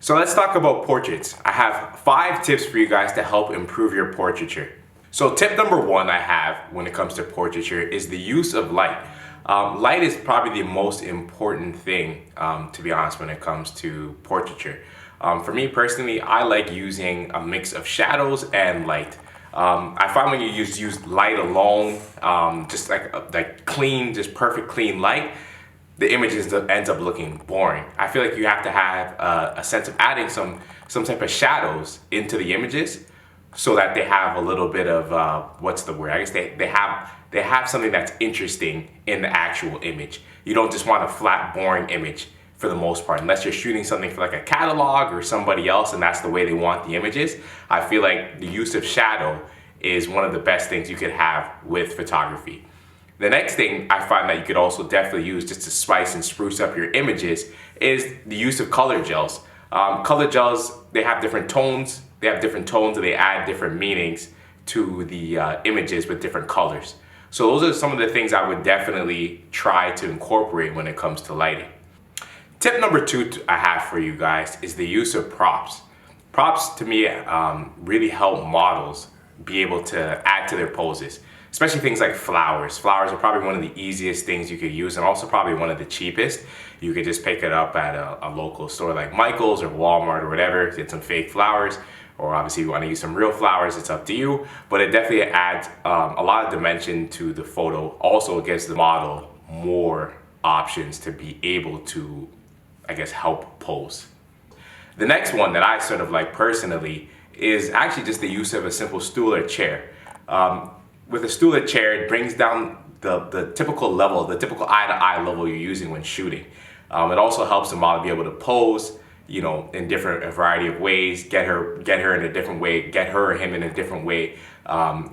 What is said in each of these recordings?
So let's talk about portraits. I have 5 tips for you guys to help improve your portraiture. So tip number 1 I have when it comes to portraiture is the use of light. Light is probably the most important thing, to be honest, when it comes to portraiture. For me personally, I like using a mix of shadows and light. I find when you use light alone, just like clean, just perfect clean light, the image ends up looking boring. I feel like you have to have a sense of adding some type of shadows into the images so that they have a little bit of, what's the word? I guess they have something that's interesting in the actual image. You don't just want a flat, boring image for the most part, unless you're shooting something for like a catalog or somebody else and that's the way they want the images. I feel like the use of shadow is one of the best things you could have with photography. The next thing I find that you could also definitely use just to spice and spruce up your images is the use of color gels. Color gels, they have different tones. They have different tones and they add different meanings to the images with different colors. So those are some of the things I would definitely try to incorporate when it comes to lighting. Tip number 2 I have for you guys is the use of props. Props to me really help models be able to add to their poses. Especially things like flowers. Flowers are probably one of the easiest things you could use and also probably one of the cheapest. You could just pick it up at a local store like Michael's or Walmart or whatever, get some fake flowers, or obviously you want to use some real flowers, it's up to you. But it definitely adds a lot of dimension to the photo. Also it gives the model more options to be able to, I guess, help pose. The next one that I sort of like personally is actually just the use of a simple stool or chair. With a stool or chair, it brings down the typical level, the typical eye-to-eye level you're using when shooting. It also helps the model be able to pose, you know, in a variety of ways, get her in a different way, get her or him in a different way,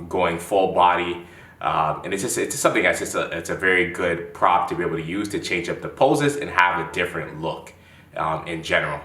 going full body. And it's just something that's it's a very good prop to be able to use to change up the poses and have a different look in general.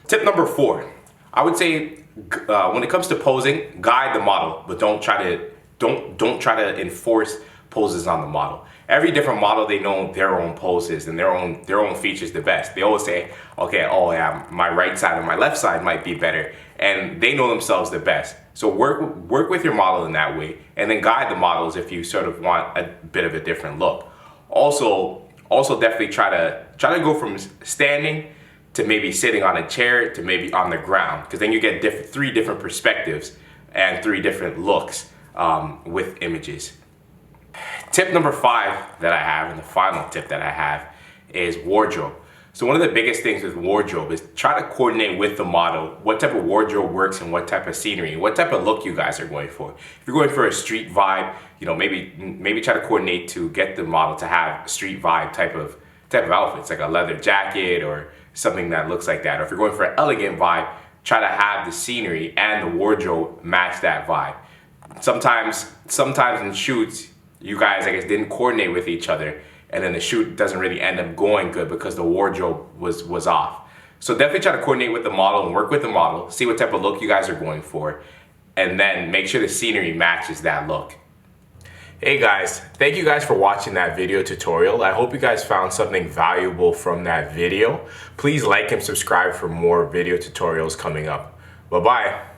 Tip number 4, I would say when it comes to posing, guide the model, but don't try to enforce poses on the model. Every different model, they know their own poses and their own features the best. They always say, okay, oh yeah, my right side or my left side might be better, and they know themselves the best. So work with your model in that way, and then guide the models if you sort of want a bit of a different look. Also definitely try to go from standing to maybe sitting on a chair to maybe on the ground, because then you get 3 different perspectives and 3 different looks with images. Tip number 5 that I have, and the final tip that I have, is wardrobe. So one of the biggest things with wardrobe is try to coordinate with the model what type of wardrobe works and what type of scenery, what type of look you guys are going for. If you're going for a street vibe, you know, maybe try to coordinate to get the model to have a street vibe type of outfits, like a leather jacket or something that looks like that. Or if you're going for an elegant vibe, try to have the scenery and the wardrobe match that vibe. Sometimes in shoots, you guys, I guess, didn't coordinate with each other, and then the shoot doesn't really end up going good because the wardrobe was off. So definitely try to coordinate with the model and work with the model, see what type of look you guys are going for, and then make sure the scenery matches that look. Hey guys, thank you guys for watching that video tutorial. I hope you guys found something valuable from that video. Please like and subscribe for more video tutorials coming up. Bye-bye.